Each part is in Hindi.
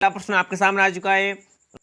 पहला प्रश्न आपके सामने आ चुका है।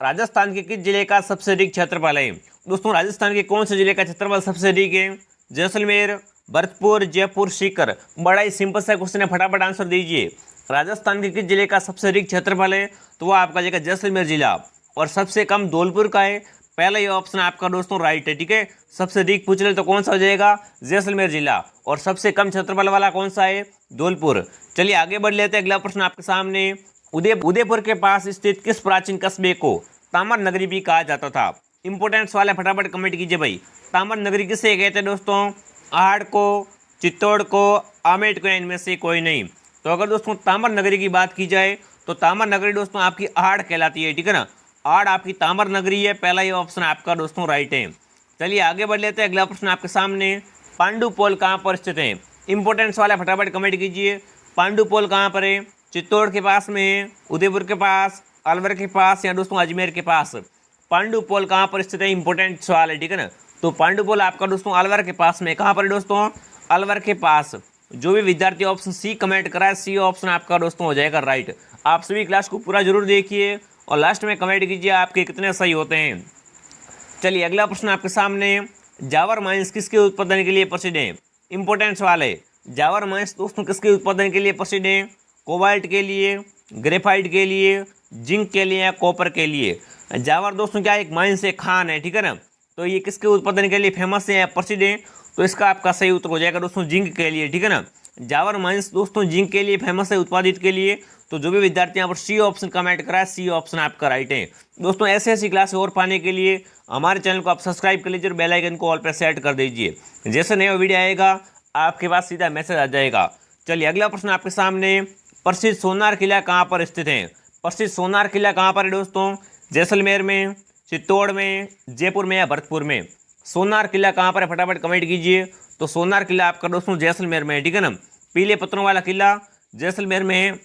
राजस्थान के किस जिले का सबसे अधिक क्षेत्रफल है? दोस्तों राजस्थान के कौन से जिले का क्षेत्रफल सबसे अधिक है? जैसलमेर, भरतपुर, जयपुर, सीकर। बड़ा ही सिंपल सा क्वेश्चन है, फटाफट आंसर दीजिए। राजस्थान के किस जिले का सबसे अधिक क्षेत्रफल है? तो वो आपका जाएगा जैसलमेर जिला। और सबसे कम धौलपुर का है। पहला ये ऑप्शन आपका दोस्तों राइट है, ठीक है। सबसे अधिक पूछ ले तो कौन सा हो जाएगा? जैसलमेर जिला। और सबसे कम क्षेत्रफल वाला कौन सा है? धौलपुर। चलिए आगे बढ़ लेते हैं। अगला प्रश्न आपके सामने। उदयपुर के पास स्थित किस प्राचीन कस्बे को तामर नगरी भी कहा जाता था? इंपोर्टेंट सवाल है, फटाफट कमेंट कीजिए भाई। तामर नगरी किसे कहते हैं दोस्तों? आहड़ को, चित्तौड़ को, आमेर को, इनमें से कोई नहीं। तो अगर दोस्तों तामर नगरी की बात की जाए तो तामर नगरी दोस्तों आपकी आहड़ कहलाती है, ठीक है ना। आहड़ आपकी तामर नगरी है। पहला ये ऑप्शन आपका दोस्तों राइट है। चलिए आगे बढ़ लेते हैं। अगला प्रश्न आपके सामने। पांडुपोल कहाँ पर स्थित है? इंपोर्टेंट सवाल है, फटाफट कमेंट कीजिए। पांडुपोल कहाँ पर है? चित्तौड़ के पास में है, उदयपुर के पास, अलवर के पास, या दोस्तों अजमेर के पास? पांडुपोल कहाँ पर स्थित है? इंपोर्टेंट सवाल है, ठीक है ना। तो पांडुपोल आपका दोस्तों अलवर के पास में। कहाँ पर है दोस्तों? अलवर के पास। जो भी विद्यार्थी ऑप्शन सी कमेंट करा है, सी ऑप्शन आपका दोस्तों हो जाएगा राइट। आप सभी क्लास को पूरा जरूर देखिए और लास्ट में कमेंट कीजिए आपके कितने सही होते हैं। चलिए अगला प्रश्न आपके सामने। जावर माइंस किसके उत्पादन के लिए प्रसिद्ध है? इंपोर्टेंट सवाल है। जावर माइंस दोस्तों किसके उत्पादन के लिए प्रसिद्ध है? कोबाल्ट के लिए, ग्रेफाइट के लिए, जिंक के लिए, या कॉपर के लिए? जावर दोस्तों क्या एक माइंस है, खान है, ठीक है ना। तो ये किसके उत्पादन के लिए फेमस है या प्रसिद्ध है? तो इसका आपका सही उत्तर हो जाएगा दोस्तों जिंक के लिए, ठीक है ना। जावर माइंस दोस्तों जिंक के लिए फेमस है, उत्पादित के लिए। तो जो भी विद्यार्थी यहाँ पर सी ऑप्शन कमेंट करा है, सी ऑप्शन आपका राइट है। दोस्तों ऐसी क्लास और पाने के लिए हमारे चैनल को आप सब्सक्राइब कर लीजिए और बेल आइकन को ऑल पर सेट कर दीजिए। जैसे नया वीडियो आएगा आपके पास सीधा मैसेज आ जाएगा। चलिए अगला प्रश्न आपके सामने। प्रसिद्ध सोनार किला कहाँ पर स्थित है? प्रसिद्ध सोनार किला कहाँ पर है दोस्तों? जैसलमेर में, चित्तौड़ में, जयपुर में, या भरतपुर में? सोनार किला कहाँ पर है, फटाफट कमेंट कीजिए। तो सोनार किला आपका दोस्तों जैसलमेर में है, ठीक है ना। पीले पत्थरों वाला किला जैसलमेर में है।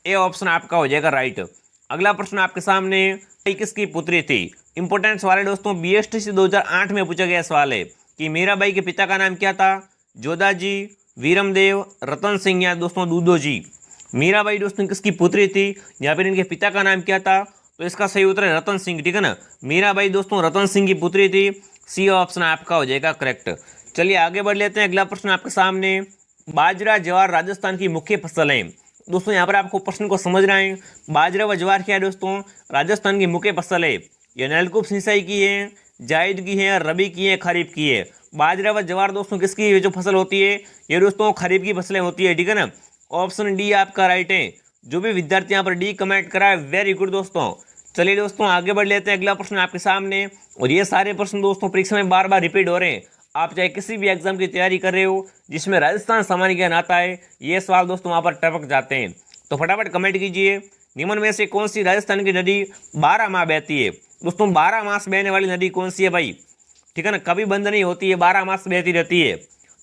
ए ऑप्शन आपका हो जाएगा राइट। अगला प्रश्न आपके सामने। किसकी पुत्री थी? इंपोर्टेंट सवाल है दोस्तों, BSTC 2008 में पूछा गया सवाल है कि मीराबाई के पिता का नाम क्या था? जोधाजी, वीरमदेव, रतन सिंह, या दोस्तों दूधो जी? मीराबाई दोस्तों किसकी पुत्री थी या फिर इनके पिता का नाम क्या था? तो इसका सही उत्तर है रतन सिंह, ठीक है ना। मीराबाई दोस्तों रतन सिंह की पुत्री थी। सी ऑप्शन आपका हो जाएगा करेक्ट। चलिए आगे बढ़ लेते हैं। अगला प्रश्न आपके सामने। बाजरा ज्वार राजस्थान की मुख्य फसल है। दोस्तों यहाँ पर आपको प्रश्न को समझना है। बाजरा व ज्वार क्या है दोस्तों? राजस्थान की मुख्य फसल है। यह नलकूप सिंचाई की है, जायद की है, रबी की है, खरीफ की है? बाजरा व ज्वार दोस्तों किसकी जो फसल होती है? ये दोस्तों खरीफ की फसलें होती है, ठीक है ना। ऑप्शन डी आपका राइट है। जो भी विद्यार्थी यहाँ पर डी कमेंट करा है, वेरी गुड दोस्तों। चलिए दोस्तों आगे बढ़ लेते हैं। अगला प्रश्न आपके सामने। और ये सारे प्रश्न दोस्तों परीक्षा में बार बार रिपीट हो रहे हैं। आप चाहे किसी भी एग्जाम की तैयारी कर रहे हो जिसमें राजस्थान सामान्य ज्ञान आता है, ये सवाल दोस्तों वहाँ पर टपक जाते हैं। तो फटाफट कमेंट कीजिए। निम्न में से कौन सी राजस्थान की नदी 12 माह बहती है? दोस्तों 12 मास बहने वाली नदी कौन सी है भाई? ठीक है ना, कभी बंद नहीं होती है, 12 मास बहती रहती है।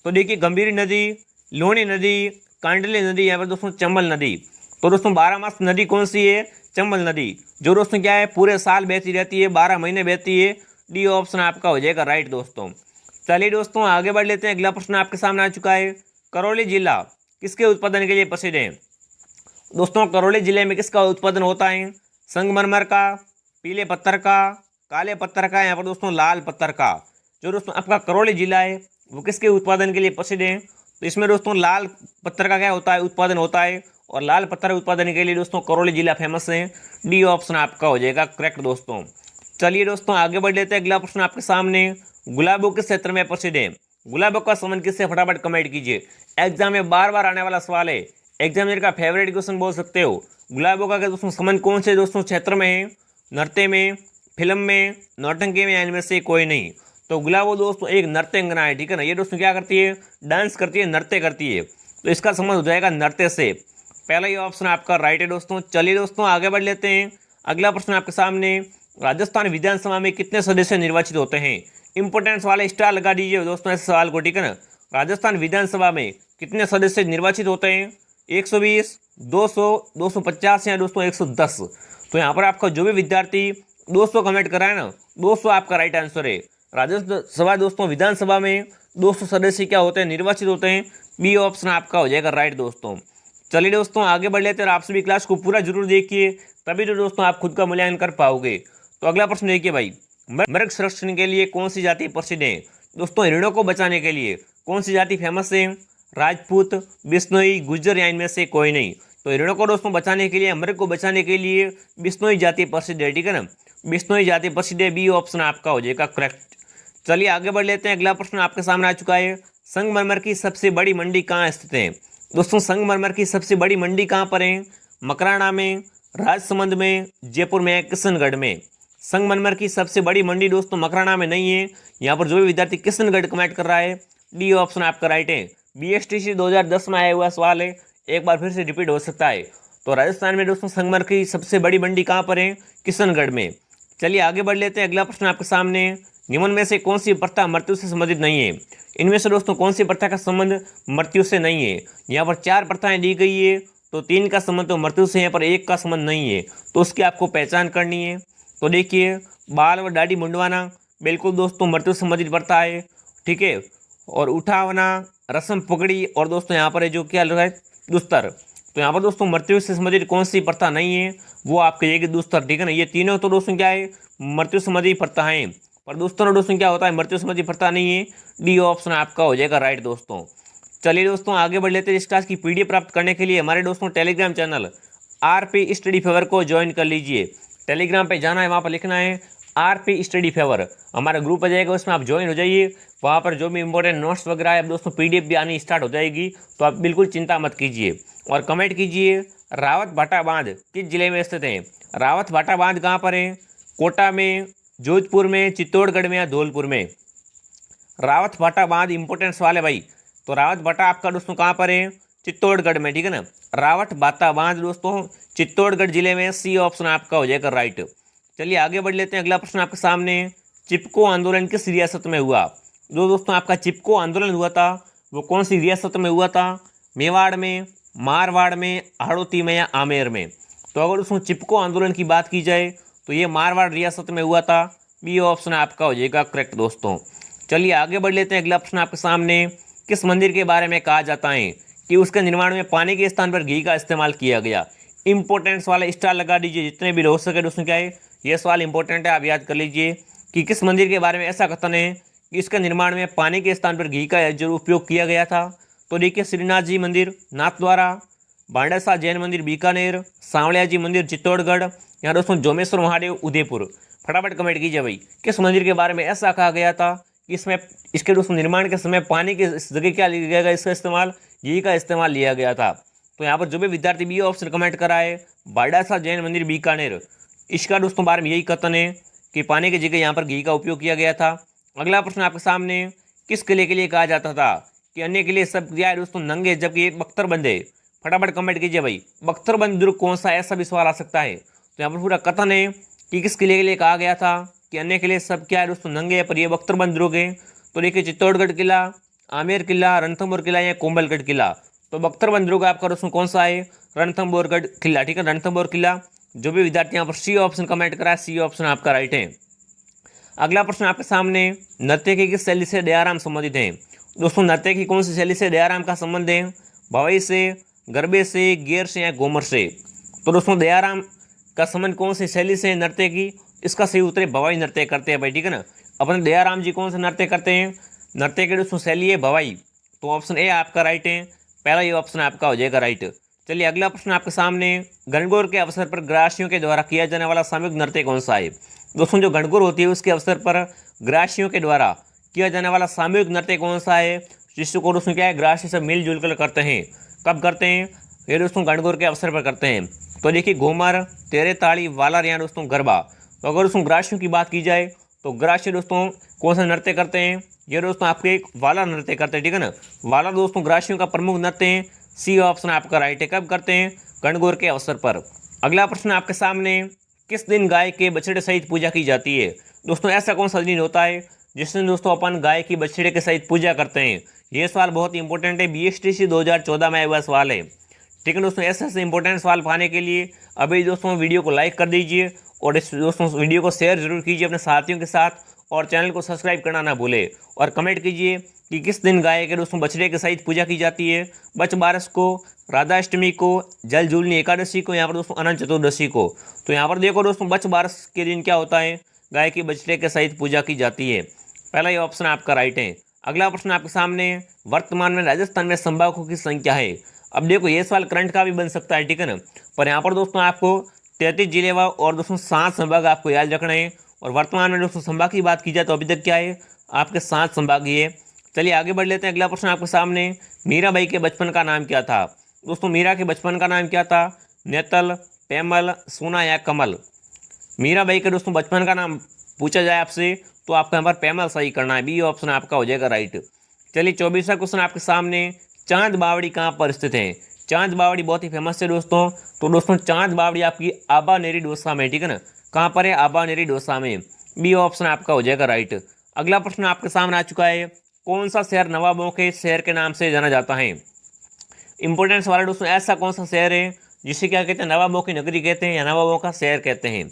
तो देखिए गंभीरी नदी, लूणी नदी, कांडली नदी, या फिर दोस्तों चंबल नदी? तो दोस्तों 12 मास नदी कौन सी है? चंबल नदी। जो दोस्तों क्या है पूरे साल बहती रहती है, 12 महीने बहती है। डी ऑप्शन आपका हो जाएगा राइट दोस्तों। चलिए दोस्तों आगे बढ़ लेते हैं। अगला प्रश्न आपके सामने आ चुका है। करौली जिला किसके उत्पादन के लिए प्रसिद्ध है? दोस्तों करौली जिले में किसका उत्पादन होता है? संगमरमर का, पीले पत्थर का, काले पत्थर का, या फिर दोस्तों लाल पत्थर का? जो दोस्तों आपका करौली जिला है वो किसके उत्पादन के लिए प्रसिद्ध है? तो इसमें दोस्तों लाल पत्थर का क्या होता है, उत्पादन होता है। और लाल पत्थर उत्पादन के लिए दोस्तों करौली जिला फेमस है। डी ऑप्शन आपका हो जाएगा करेक्ट दोस्तों। चलिए दोस्तों आगे बढ़ लेते हैं। अगला प्रश्न आपके सामने। गुलाबों किस क्षेत्र में प्रसिद्ध है? गुलाबों का संबंध किससे, फटाफट कमेंट कीजिए। एग्जाम में बार बार आने वाला सवाल है, एग्जामिनर का फेवरेट क्वेश्चन बोल सकते हो। गुलाबों का दोस्तों संबंध कौन से दोस्तों क्षेत्र में है? नृत्य में, फिल्म में, नौटंकी में, या इनमें से कोई नहीं? तो गुलाबो दोस्तों एक नृत्यांगना है, ठीक है ना। ये दोस्तों क्या करती है? डांस करती है, नृत्य करती है। तो इसका संबंध हो जाएगा नृत्य से। पहला ही ऑप्शन आपका राइट है दोस्तों। चलिए दोस्तों आगे बढ़ लेते हैं। अगला प्रश्न आपके सामने। राजस्थान विधानसभा में कितने सदस्य निर्वाचित होते हैं? इंपोर्टेंट सवाल है, स्टार लगा दीजिए दोस्तों इस सवाल को, ठीक है ना। राजस्थान विधानसभा में कितने सदस्य निर्वाचित होते हैं? 120, 200, 250, या दोस्तों 110? तो यहाँ पर आपका जो भी विद्यार्थी 200 कमेंट करा है ना, 200 आपका राइट आंसर है। राजस्थान सभा दोस्तों विधानसभा में 200 सदस्य क्या होते हैं? निर्वाचित होते हैं। बी ऑप्शन आपका हो जाएगा राइट दोस्तों। चलिए दोस्तों आगे बढ़ लेते हैं और आप सभी क्लास को पूरा जरूर देखिए, तभी तो दोस्तों आप खुद का मूल्यांकन कर पाओगे। तो अगला प्रश्न देखिए भाई, मृग संरक्षण के लिए कौन सी जाति प्रसिद्ध है? दोस्तों हिरणों को बचाने के लिए कौन सी जाति फेमस है? राजपूत, बिश्नोई, गुज्जर या इनमें से कोई नहीं। तो हिरणों को दोस्तों बचाने के लिए, मृग को बचाने के लिए बिश्नोई जाति प्रसिद्ध है, ठीक है ना, बिश्नोई जाति प्रसिद्ध है। बी ऑप्शन आपका हो जाएगा करेक्ट। चलिए आगे बढ़ लेते हैं। अगला प्रश्न आपके सामने आ चुका है, संगमरमर की सबसे बड़ी मंडी कहाँ स्थित है? दोस्तों संगमरमर की सबसे बड़ी मंडी कहाँ पर है? मकराना में, राजसमंद में, जयपुर में, किशनगढ़ में। संगमरमर की सबसे बड़ी मंडी दोस्तों मकराना में नहीं है। यहाँ पर जो भी विद्यार्थी किशनगढ़ कमेंट कर रहा है, डी ऑप्शन आपका राइट है। BSTC 2010 में आया हुआ सवाल है, एक बार फिर से रिपीट हो सकता है। तो राजस्थान में दोस्तों संगमरमर की सबसे बड़ी मंडी कहाँ पर है? किशनगढ़ में। चलिए आगे बढ़ लेते हैं। अगला प्रश्न आपके सामने, निम्न में से कौन सी प्रथा मृत्यु से संबंधित नहीं है? इनमें से दोस्तों कौन सी प्रथा का संबंध मृत्यु से नहीं है? यहाँ पर 4 प्रथाएं दी गई है, तो 3 का संबंध तो मृत्यु से है, पर 1 का संबंध नहीं है, तो उसकी आपको पहचान करनी है। तो देखिए, बाल व दाढ़ी मुंडवाना बिल्कुल दोस्तों मृत्यु से संबंधित प्रथा है, ठीक है। और उठावना, रस्म पगड़ी, और दोस्तों यहाँ पर है जो क्या है दुस्तर। तो यहाँ पर दोस्तों मृत्यु से संबंधित कौन सी प्रथा नहीं है, वो आपके ये दुस्तर, ठीक है ना। ये तीनों तो दोस्तों क्या है, मृत्यु संबंधी प्रथा है, पर दोस्तों क्या होता है, मृत्यु संबंधी प्रथा नहीं है। डी ऑप्शन आपका हो जाएगा राइट दोस्तों। चलिए दोस्तों आगे बढ़ लेते हैं। इस क्लास की PDF प्राप्त करने के लिए हमारे दोस्तों Telegram channel RP study favour को ज्वाइन कर लीजिए। टेलीग्राम पे जाना है, वहाँ पर लिखना है RP स्टडी फेवर, हमारा ग्रुप आ जाएगा, उसमें आप ज्वाइन हो जाइए। वहाँ पर जो भी इंपॉर्टेंट नोट्स वगैरह है, अब दोस्तों PDF भी आनी स्टार्ट हो जाएगी, तो आप बिल्कुल चिंता मत कीजिए। और कमेंट कीजिए, रावत भाटा बांध किस जिले में स्थित है? रावत भाटा बांध कहाँ पर है? कोटा में, जोधपुर में, चित्तौड़गढ़ में या धौलपुर में? रावत भाटा बांध इंपॉर्टेंट सवाल है भाई। तो रावत भाटा आपका दोस्तों कहाँ पर है? चित्तौड़गढ़ में, ठीक है ना। रावत भाटा बांध दोस्तों चित्तौड़गढ़ जिले में। सी ऑप्शन आपका हो जाएगा राइट। चलिए आगे बढ़ लेते हैं। अगला प्रश्न आपके सामने, चिपको आंदोलन किस रियासत में हुआ? जो दोस्तों आपका चिपको आंदोलन हुआ था, वो कौन सी रियासत में हुआ था? मेवाड़ में, मारवाड़ में, हाड़ौती में या आमेर में? तो अगर दोस्तों चिपको आंदोलन की बात की जाए तो ये मारवाड़ रियासत में हुआ था। बी ऑप्शन आपका हो जाएगा करेक्ट दोस्तों। चलिए आगे बढ़ लेते हैं। अगला प्रश्न आपके सामने, किस मंदिर के बारे में कहा जाता है कि उसके निर्माण में पानी के स्थान पर घी का इस्तेमाल किया गया? इंपॉर्टेंट सवाल है, स्टार लगा दीजिए जितने भी हो सके दोस्तों। क्या है ये सवाल इंपॉर्टेंट है, आप याद कर लीजिए कि किस मंदिर के बारे में ऐसा कथन है कि इसके निर्माण में पानी के स्थान पर घी का जो उपयोग किया गया था? तो देखिए, श्रीनाथ जी मंदिर नाथद्वारा, भांडासा जैन मंदिर बीकानेर, सांवलिया जी मंदिर चित्तौड़गढ़, यहाँ दोस्तों जोमेश्वर महादेव उदयपुर। फटाफट कमेंट कीजिए भाई, किस मंदिर के बारे में ऐसा कहा गया था कि इसमें इसके दोस्तों निर्माण के समय पानी के जगह क्या लिया गया, इसका इस्तेमाल घी का इस्तेमाल लिया गया था? तो यहाँ पर जो भी विद्यार्थी बी ऑप्शन कमेंट करा है, भांडासा जैन मंदिर बीकानेर, इसका दोस्तों बारे में यही कथन है कि पानी की जगह यहाँ पर घी का उपयोग किया गया था। अगला प्रश्न आपके सामने, किस किले के लिए कहा जाता था कि अन्य किले सब क्या है दोस्तों नंगे जबकि एक बख्तरबंद है? फटाफट कमेंट कीजिए भाई, बख्तरबंद दुर्ग कौन सा है, ऐसा भी सवाल आ सकता है। तो यहाँ पर पूरा कथन है कि किस किले के लिए कहा गया था कि अन्य किले सब क्या है दोस्तों नंगे है, पर ये बख्तरबंद दुर्ग है। तो देखिए, चित्तौड़गढ़ किला, आमेर किला, रणथंभौर किला या कोंबलगढ़ किला? तो बख्तरबंद दुर्ग आपका दोस्तों कौन सा है? रणथंभौरगढ़ किला, ठीक है, रणथंभौर किला। जो भी विद्यार्थी यहाँ पर सी ऑप्शन कमेंट करा है, सी ऑप्शन आपका राइट है। अगला प्रश्न आपके सामने, नर्तकी किस शैली से दयाराम संबंधित है? दोस्तों नर्तकी कौन सी शैली से दयाराम का संबंध है? भवाई से, गरबे से, गेर से या घूमर से? तो दोस्तों दयाराम का संबंध कौन सी शैली से? नर्तकी। इसका सही उत्तर है भवाई नृत्य करते हैं भाई, ठीक है ना। अपने दयाराम जी कौन सा नृत्य करते हैं? नृत्य की दोस्तों शैली है भवाई। तो ऑप्शन ए आपका राइट है, पहला ये ऑप्शन आपका हो जाएगा राइट। चलिए अगला प्रश्न आपके सामने, गणगौर के अवसर पर ग्रासियों के द्वारा किया जाने वाला सामूहिक नृत्य कौन सा है? दोस्तों जो गणगौर होती है उसके अवसर पर ग्रासियों के द्वारा किया जाने वाला सामूहिक नृत्य कौन सा है, जिसको दोस्तों क्या है ग्रासी सब मिलजुल कर करते हैं? कब करते हैं? ये दोस्तों गणगौर के अवसर पर करते हैं। तो देखिए, घूमर, तेरे ताड़ी, वालर या दोस्तों गरबा। तो अगर दोस्तों ग्रासियों की बात की जाए तो ग्रासी दोस्तों कौन सा नृत्य करते हैं? ये दोस्तों आपके वाला नृत्य करते हैं, ठीक है ना। वाला दोस्तों ग्रासियों का प्रमुख नृत्य है। सी ऑप्शन आपका राइट है। कब करते हैं? गणगौर के अवसर पर। अगला प्रश्न आपके सामने, किस दिन गाय के बछड़े सहित पूजा की जाती है? दोस्तों ऐसा कौन सा दिन होता है जिस दिन दोस्तों अपन गाय की बछड़े के सहित पूजा करते हैं? ये सवाल बहुत ही इंपॉर्टेंट है, BSTC 2014 में आया हुआ सवाल है, ठीक है दोस्तों। ऐसे इंपॉर्टेंट सवाल पाने के लिए अभी दोस्तों वीडियो को लाइक कर दीजिए और इस दोस्तों वीडियो को शेयर जरूर कीजिए अपने साथियों के साथ, और चैनल को सब्सक्राइब करना ना भूले और कमेंट कीजिए कि किस दिन गाय के दोस्तों बछड़े के सहित पूजा की जाती है। बच बारस को, राधाष्टमी को, जल झूलनी एकादशी को, यहाँ पर दोस्तों अनंत चतुर्दशी को। तो यहाँ पर देखो दोस्तों बच बारस के दिन क्या होता है, गाय की बछड़े के सहित पूजा की जाती है। पहला ये ऑप्शन आपका राइट है। अगला प्रश्न आपके सामने, वर्तमान में राजस्थान में संभागों की संख्या है। अब देखो ये सवाल करंट का भी बन सकता है, ठीक है ना, पर यहाँ पर दोस्तों आपको 33 जिले व और दोस्तों 7 संभाग आपको याद रखना है। और वर्तमान में दोस्तों संभाग की बात की जाए तो अभी तक क्या है, आपके 7 संभाग ही है। चलिए आगे बढ़ लेते हैं। अगला प्रश्न आपके सामने, मीराबाई के बचपन का नाम क्या था। दोस्तों मीरा के बचपन का नाम क्या था, नेतल, पेमल, सोना या कमल। मीराबाई के दोस्तों बचपन का नाम पूछा जाए आपसे तो आपको यहाँ पर पेमल सही करना है, बी ऑप्शन आपका हो जाएगा राइट। चलिए 24वां क्वेश्चन आपके सामने, चांद बावड़ी कहाँ पर स्थित है। चांद बावड़ी बहुत ही फेमस है दोस्तों। तो दोस्तों चांद बावड़ी आपकी आबानेरी डोसा में, ठीक है ना, कहाँ पर है, आबानेरी डोसा में, बी ऑप्शन आपका हो जाएगा राइट। अगला प्रश्न आपके सामने आ चुका है, कौन सा शहर नवाबों के शहर के नाम से जाना जाता है। इंपोर्टेंस वाला दोस्तों, ऐसा कौन सा शहर है जिसे क्या कहते हैं, नवाबों की नगरी कहते हैं या नवाबों का शहर कहते हैं।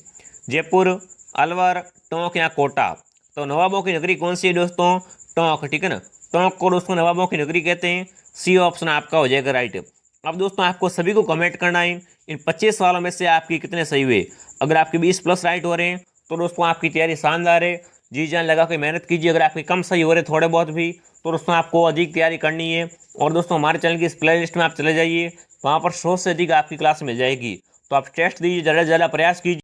जयपुर, अलवर, टोंक या कोटा। तो नवाबों की नगरी कौन सी है दोस्तों, टोंक, ठीक है ना, टोंक को दोस्तों नवाबों की नगरी कहते हैं, सी ऑप्शन आपका हो जाएगा राइट। अब दोस्तों आपको सभी को कमेंट करना है इन 25 सवालों में से आपकी कितने सही हुए। अगर आपके 20+ राइट हो रहे हैं तो दोस्तों आपकी तैयारी शानदार है, जी जान लगा के मेहनत कीजिए। अगर आपके कम सही हो रहे थोड़े बहुत भी तो दोस्तों आपको अधिक तैयारी करनी है। और दोस्तों हमारे चैनल की इस प्ले लिस्ट में आप चले जाइए, वहाँ पर 100 से अधिक आपकी क्लास मिल जाएगी। तो आप टेस्ट दीजिए, ज़्यादा से ज़्यादा प्रयास कीजिए।